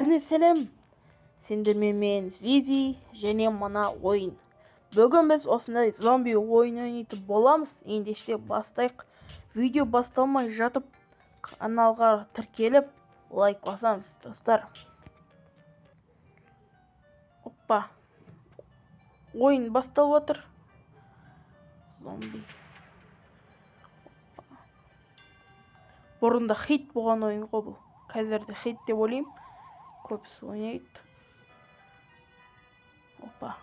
Бәріне сәлем. Сендермен мен Зизи және мына ойын. Бүгін біз осындай зомби ойын ойнайтын боламыз. Ендеше бастайық. Видео басталмай жатып каналға тіркеліп лайк басамыз, достар. Оппа. Ойын басталып отыр. Зомби. Бұрында хит болған ойын ғой бұл. Қазір де хит деп ойлаймын. Көбісі ойнайды. Опа.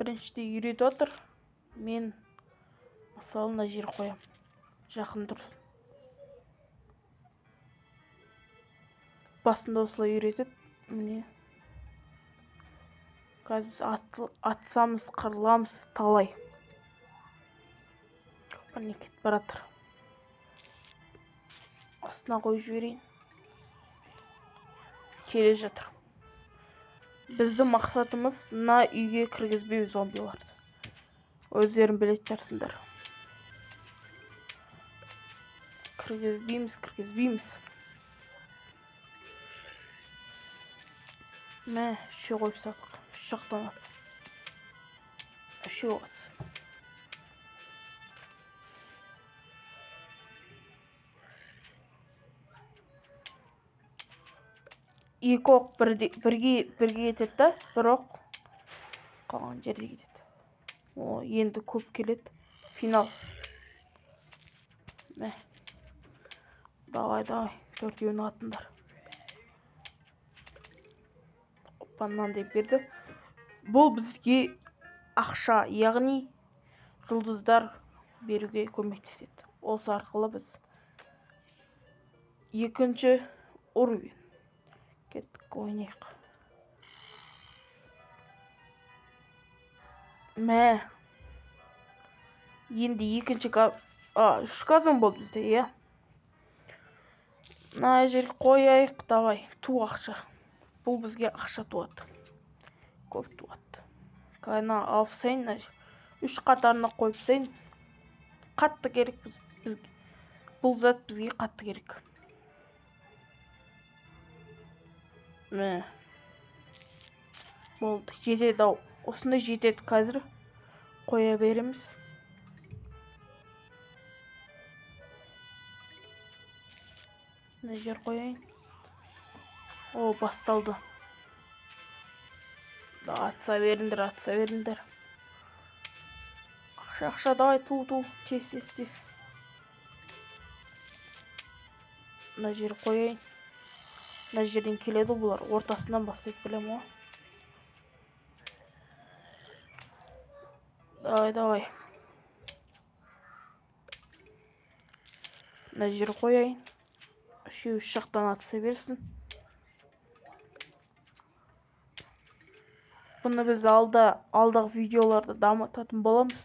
Біріншіде үйретіп отыр. Мен мысалына жер қоям. Жақын тұрсын. Басында осылай үйретіп, міне. Қазір біз атсамыз, қырыламыз талай. Міне кетіп баратыр. Астына қойып жіберейін. Келе жатыр. Біздің мақсатымыз мына үйге кіргізбеу зомбиларды. Өздерің білетін шығарсыңдар. Кіргізбейміз. Мә, үшеу қойып тастадық. Үш жақтан атсын. Үшеу атсын. Екі оқ бірге кетеді да, бір оқ қалған жерде кетеді. О, енді көп келеді. Финал. Мә. Давай. Төртеуін атыңдар. Оппаннан деп берді. Бұл бізге ақша, яғни жұлдыздар беруге көмектеседі. Осы арқылы біз екінші уровень. Кеттік, ойнайық. Мә. Енді екінші үш газон болды бізде, иә. Мына жер қояйық, давай. Ту ақша. Бұл бізге ақша туады. Көп туады. Қайна алып сайын, үш қатарына қойып сайын. Қатты керек бізге. Бұл зат бізге қатты керек. Мә. Болды, жетеді ау. Осындай жетеді қазір. Қоя береміз. Мына жер қояйын. О, басталды. Атса беріңдер. Ақша, давай, ту. Тез. Мына жер қояйын. Мына жерден келеді бұлар. Ортасынан бастайды, білем о. Давай. Мына жер қояйын. Үшеу үш жақтан атса берсін. Бұны біз алдағы видеоларды дамытатын боламыз.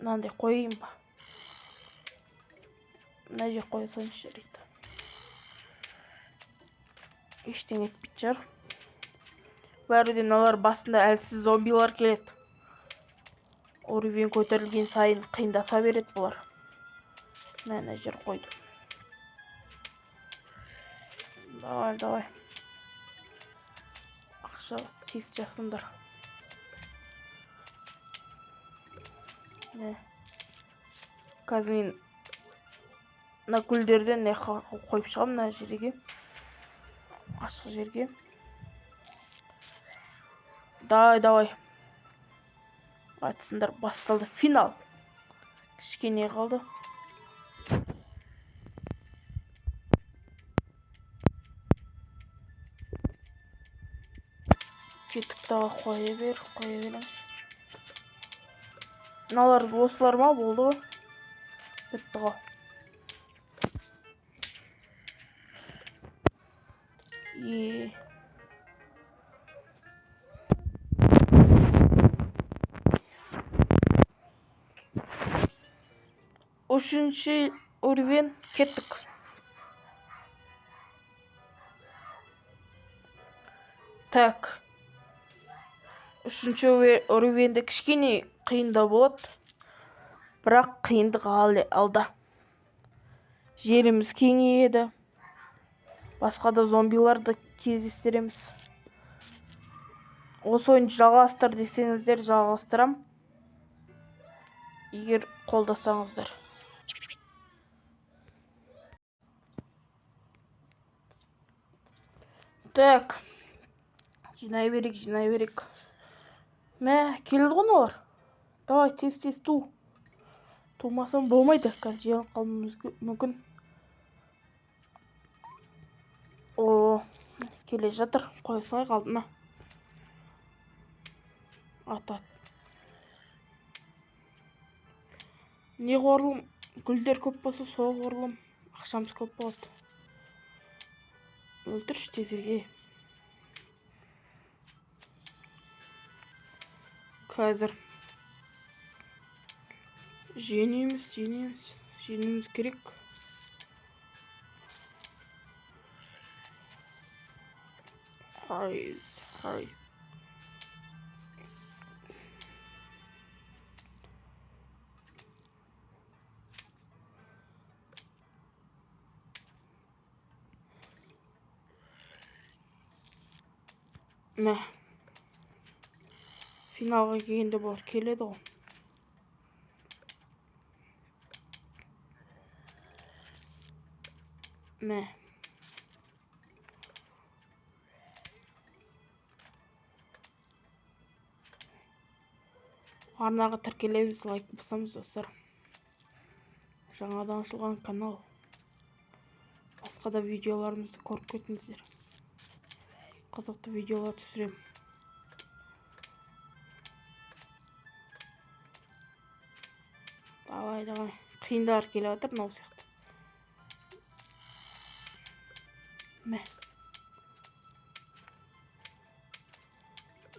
Мынандай қойайын ба? Мына жер қойсаң жарайды. Ештеңе етпейді жар. Бәріден олар басында әлсіз зомбилар келеді. Уровень көтерілген сайын қиындата береді бұлар. Мына жер қойдым. Давай. Ақша тез жасыңдар. Қазір мен мына гүлдерден қойып шығам мына жерге. Ашық жерге. Давай. Атсындар, басталды. Финал. Кішкене қалды. Кеттік дағы қоя береміз. Мыналар осылар ма болды ғой? Бітті ғой. Үшінші уровень кеттік. Так. Үшінші уровенде кішкене қиындау болады, бірақ қиындық алда. Жеріміз кеңейеді, басқа да зомбиларды кездестіреміз. Осы ойынды жалғастыр десеңіздер, жалғастырам, егер қолдасаңыздар. Так, жинай берек. Мә, келді ғой олар. Давай, тез ту. Тумасам болмайды, қазір жеңіп қалуымыз мүмкін. Келе жатыр, қоя салайық алдына. Ат. Не қорлым, гүлдер көп болса, сол қорлым. Ақшамыз көп болады. Өлтірші тезірге. Қазір женеміз керек. Хайз. Мә, финалға келгенде болар, келеді ғой. Мә. Арнаға тіркелеміз, лайк басамыз достар. Жаңадан ашылған канал. Басқа да видеоларымызды көріп кетіңіздер. Қызықты видеолар түсірем. Давай. Қиындар келе жатыр, мынау сияқты. Мә.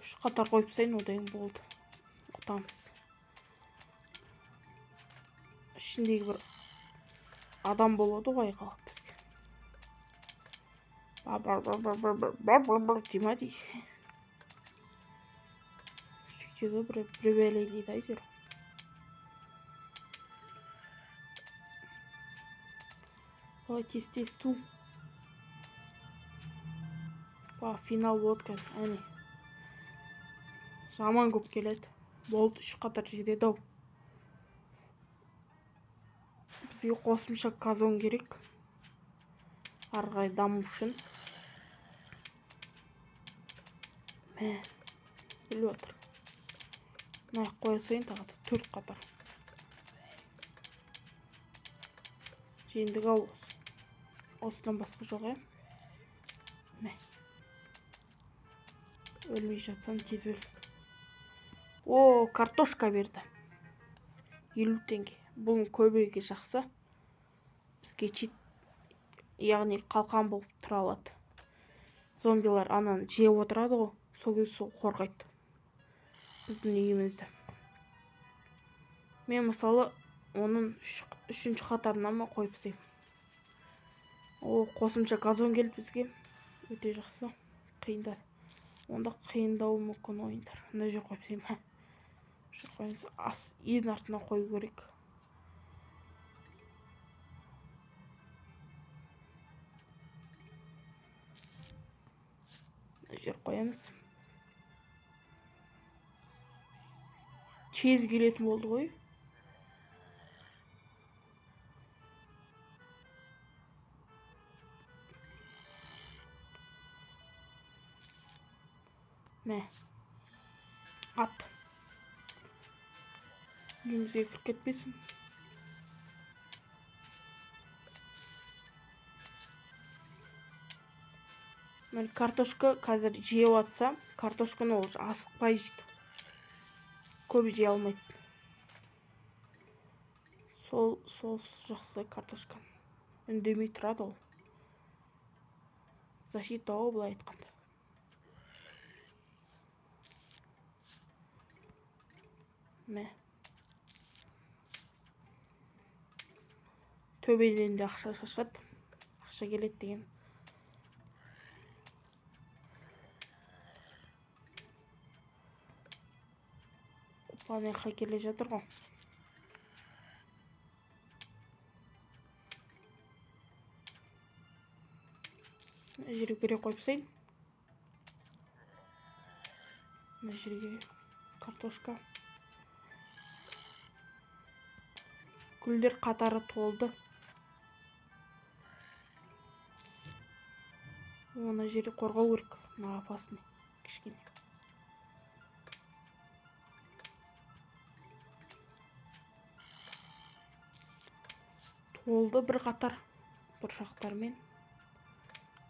3 қатар қойып тастайын, одан болды. Ұқтамыз. Ішіндегі бір адам болады ғой, қалып бізге. Бар, дема дей. Шектегі бір бәлей дейді әйтеуір. Давай, тез ту. Финал болады қазір, әне. Жаман көп келеді. Болды, 3 қатар жетеді ау. Бізге қосымша казон керек. Арғай даму үшін. Мә, біліп отыр. Мә, қоя сайын тағады 4 қатар. Жеңдік ау осы. Осыдан басқа жоқ, е? Мә. Өлмей жатсан тез өл. Картошка берді. 50 теңге. Бұның көбеге жақсы. Бізге чит, яғни қалқан болып тұра алады. Зомбилар ананы жеп отырады ғой, сол қорғайды біздің үйімізді. Мен мысалы оның 3-ші қатарына ма қойып істеймін. Қосымша газон келді бізге. Өте жақсы. Қиындады. Онда қиындауы мүмкін ойындар. Мына жер қойып істеймін. Жер қойыңыз, ең артына қою керек. Жер қоямыз. Тез келетін болды ғой. Мә. Ат. Үйімізге кіріп кетпесін. Мен картошка қазір жеп атса, картошканы ол асықпай жейді. Көп жей алмайды. Сол жақсы картошка. Үндемей тұрады ол. Защита ғой, былай айтқанда. Мә. Төбеден де ақша шашады. Ақша келеді деген. Планетқа келе жатыр ғой. Мына жерге бере қойып тастайын. Мына жерге картошка. Гүлдер қатары толды. Мына жерді қорғау керек. Мына опасный кішкене. Толды бір қатар бұршақтармен.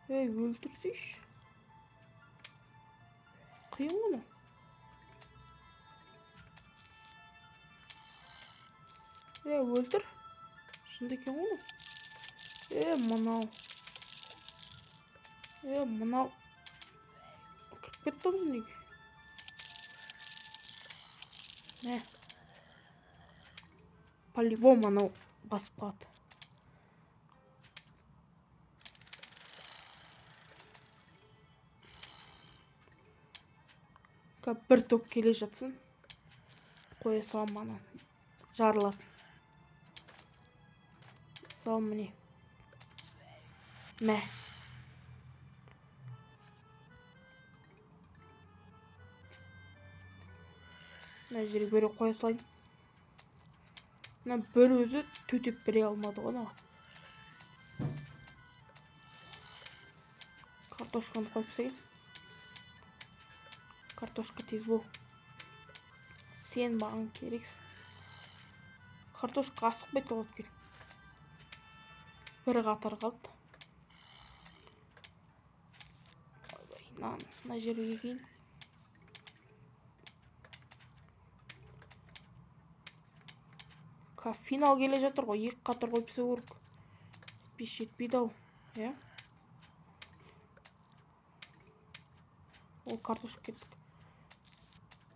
Ей, өлтірсейші. Қиын ғана. Өлтір. Шынды екен ғана. Мынау. Мынау. Кіріп кеттіміз неге? По-любому анау басып қалады. Бір топ келе жатсын. Қоя салам ана. Жарылатын. Сал міне. Мә. Мына жерге бере қоя салайын. Мына бір өзі төтеп бере алмады ғой. Картошканы қойып тастайын. Картошка тез бол. Сен маған керексің. Картошка асықпай толып кел. Бір қатар қалды. Мына жерге егейін. Финал келе жатыр ғой. Екі қатар қойып тастау керек. Жетпейді ау. Ол картошка кеттік.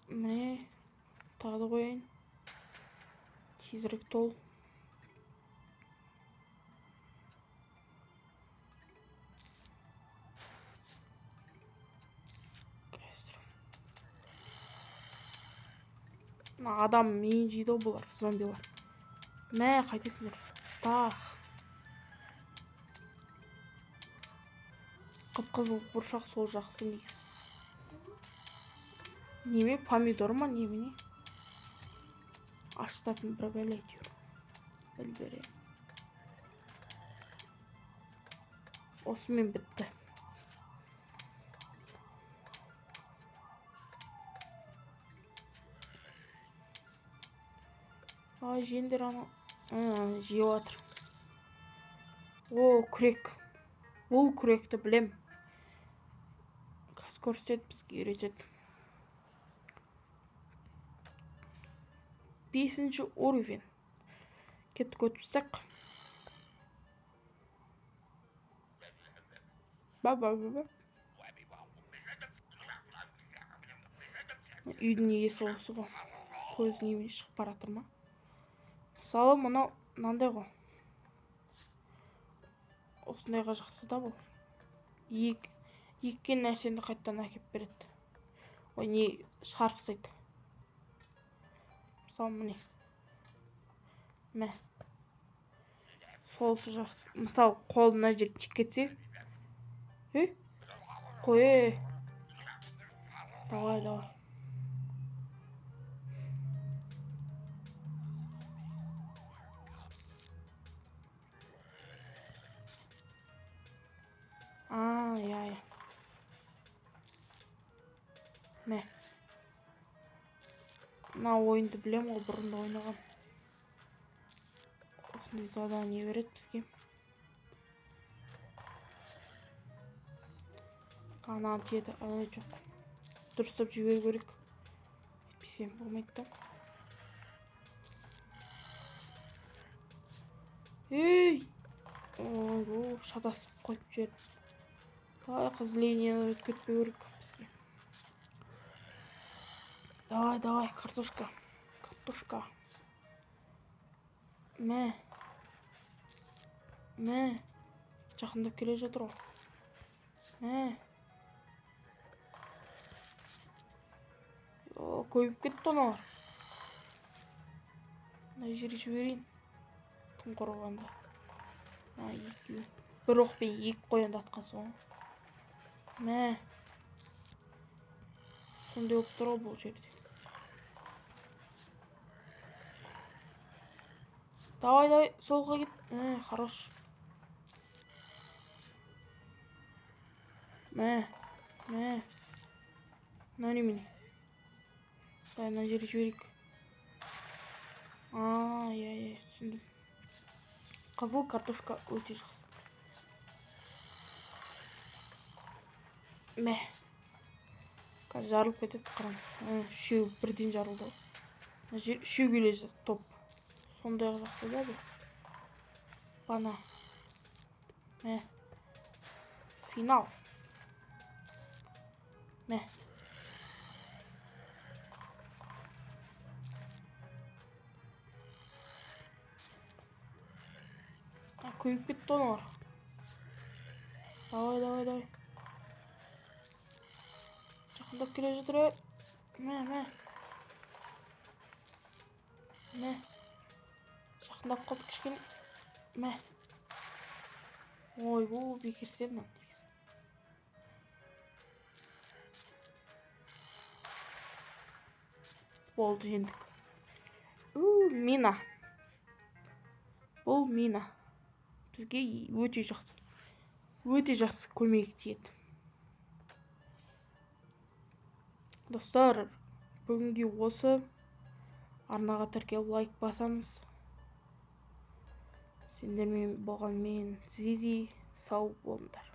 Міне, тағы да қояйын. Тезірек тол. Адам миын жейді ау бұлар, зомбилар. Мә, қайтесіңдер. Тақ. Қып-қызыл бұршақ сол жақсы негіз. Неме, помидор ма, немене? Аштатын бір бәле әйтеуір. Білбере. Осымен бітті. Жеңдер ана. Жеп жатыр. Күрек. Бұл күректі білем. Қазір көрсетеді, бізге үйретеді. 5-ші уровень. Кетіп көтіпсек. Ба. Үйдің иесі осы ғой. Көзінің еміне шығып баратыр ма? Мысалы, мұнау мынандай ғой. Осындайға жақсы да бұл. Еккен нәрсені қайттан әкеп береді. Не шарп сайды. Мысалы, міне. Мә. Солсы жақсы. Мысалы, қолына жер тик кетсе. Қой. Давай. Мә. Мына ойынды білем ғой, бұрында ойнаған. Осындай задание береді бізге. Қанан теді, жоқ. Дұрыстап жіберу керек. Етпесем болмайды да. Шатасып қойып жіберді. Қызыление өткетпеу керек бізге. Давай, картошка. Мә. Жақындап келе жатыр ғой. Мә. Көйіп кетті оналар. мына жерге жіберейін. Тым құрығанда. Екеу. Бір оқпен екі қоянды атқансың ғой. Мә. Сондай болып тұр ғой бұл жерде. Давай, солға кет. Хорош. Мә. Мына немене? Давай, мына жерге жіберейік. Иә, түсіндім. Қызыл картошка өте жақсы. Мә. Қазір жарылып кетеді, қарам. Үшеу бірден жарылды. Мына жер үшеу келеді, топ. Сондай жақсы да бұл. Бана. Мә. Финал. Мә. Көйіп кетті олар. Давай. Жақындап келе жатыр. Мә. Жақындап қалды кішкене. Мә. Ой, бұл бекер істедім. Болды, жеңдік. Мина. Бұл мина. Бізге өте жақсы көмек тиеді. Достар, бүгінге осы. Арнаға тіркеліп лайк басамыз. Сендермен болған мен Зизи, сау болыңдар.